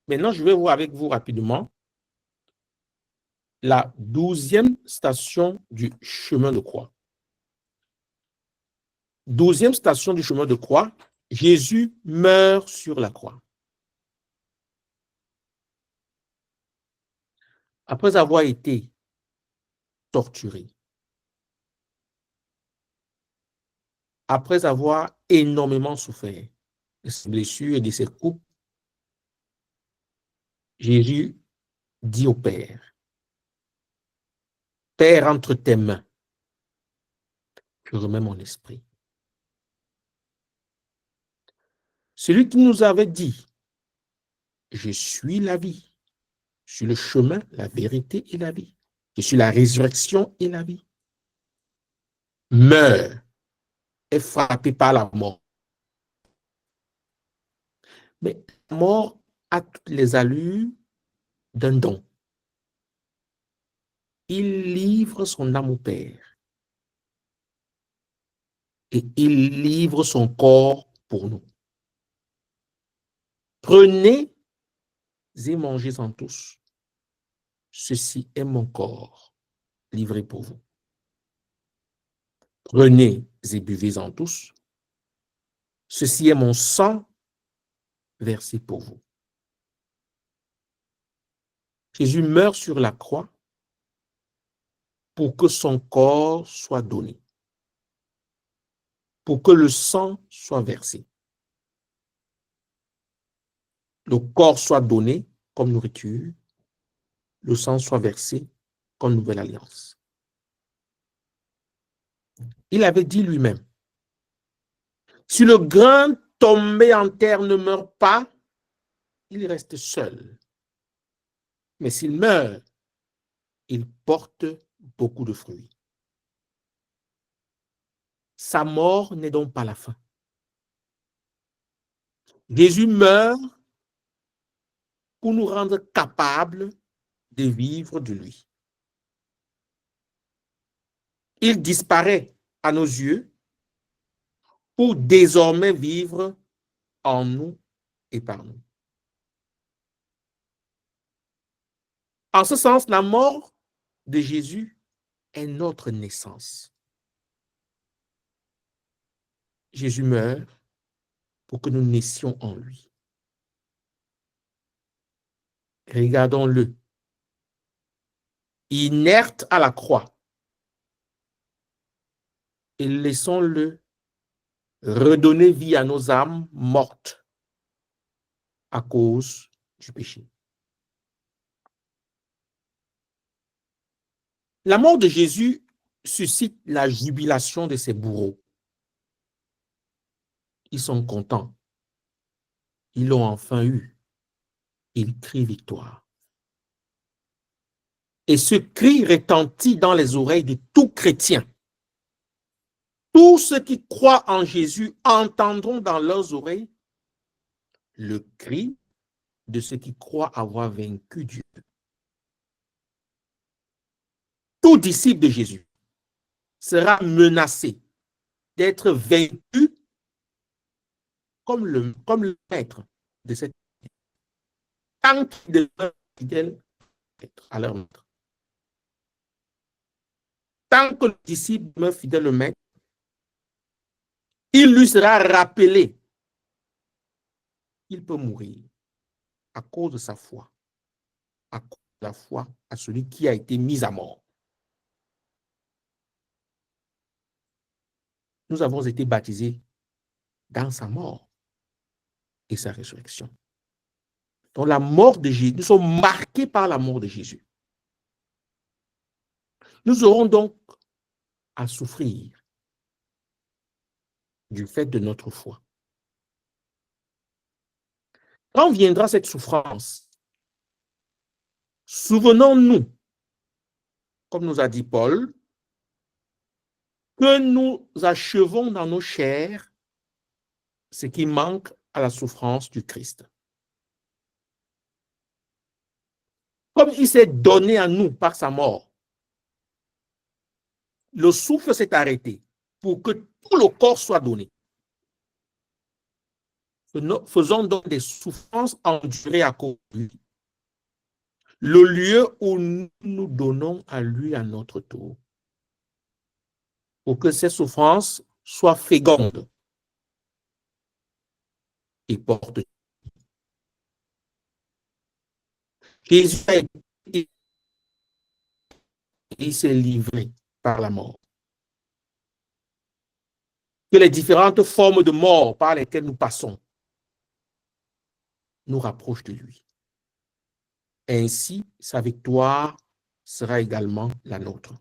Maintenant, je vais voir avec vous rapidement la 12e station du chemin de croix. 12e station du chemin de croix, Jésus meurt sur la croix. Après avoir été torturé, après avoir énormément souffert de ses blessures et de ses coups, Jésus dit au Père, Père, entre tes mains, je remets mon esprit. Celui qui nous avait dit, je suis la vie, je suis le chemin, la vérité et la vie. Je suis la résurrection et la vie. Meurt, est frappé par la mort. Mais la mort a toutes les allures d'un don. Il livre son âme au Père. Et il livre son corps pour nous. Prenez et mangez-en tous. Ceci est mon corps livré pour vous. Prenez et buvez-en tous. Ceci est mon sang versé pour vous. Jésus meurt sur la croix pour que son corps soit donné, pour que le sang soit versé. Le corps soit donné comme nourriture, le sang soit versé comme nouvelle alliance. Il avait dit lui-même, si le grain tombé en terre ne meurt pas, il reste seul. Mais s'il meurt, il porte beaucoup de fruits. Sa mort n'est donc pas la fin. Jésus meurt pour nous rendre capables de vivre de lui. Il disparaît à nos yeux pour désormais vivre en nous et par nous. En ce sens, la mort de Jésus est notre naissance. Jésus meurt pour que nous naissions en lui. Regardons-le. Inerte à la croix. Et laissons-le redonner vie à nos âmes mortes à cause du péché. La mort de Jésus suscite la jubilation de ses bourreaux. Ils sont contents. Ils l'ont enfin eu. Ils crient victoire. Et ce cri retentit dans les oreilles de tout chrétien. Tous ceux qui croient en Jésus entendront dans leurs oreilles le cri de ceux qui croient avoir vaincu Dieu. Tout disciple de Jésus sera menacé d'être vaincu comme le maître de cette vie. Tant qu'ils demeurent fidèles à leur maître. Tant que le disciple demeure fidèle au maître, il lui sera rappelé qu'il peut mourir à cause de sa foi, à cause de la foi à celui qui a été mis à mort. Nous avons été baptisés dans sa mort et sa résurrection. Donc la mort de Jésus, nous sommes marqués par la mort de Jésus. Nous aurons donc à souffrir du fait de notre foi. Quand viendra cette souffrance, souvenons-nous, comme nous a dit Paul, que nous achevons dans nos chairs ce qui manque à la souffrance du Christ. Comme il s'est donné à nous par sa mort, le souffle s'est arrêté pour que tout le corps soit donné. Faisons donc des souffrances endurées à cause de lui, le lieu où nous nous donnons à lui à notre tour, pour que ces souffrances soient fécondes et portent. Jésus a été, il s'est livré par la mort. Que les différentes formes de mort par lesquelles nous passons nous rapprochent de lui. Ainsi, sa victoire sera également la nôtre.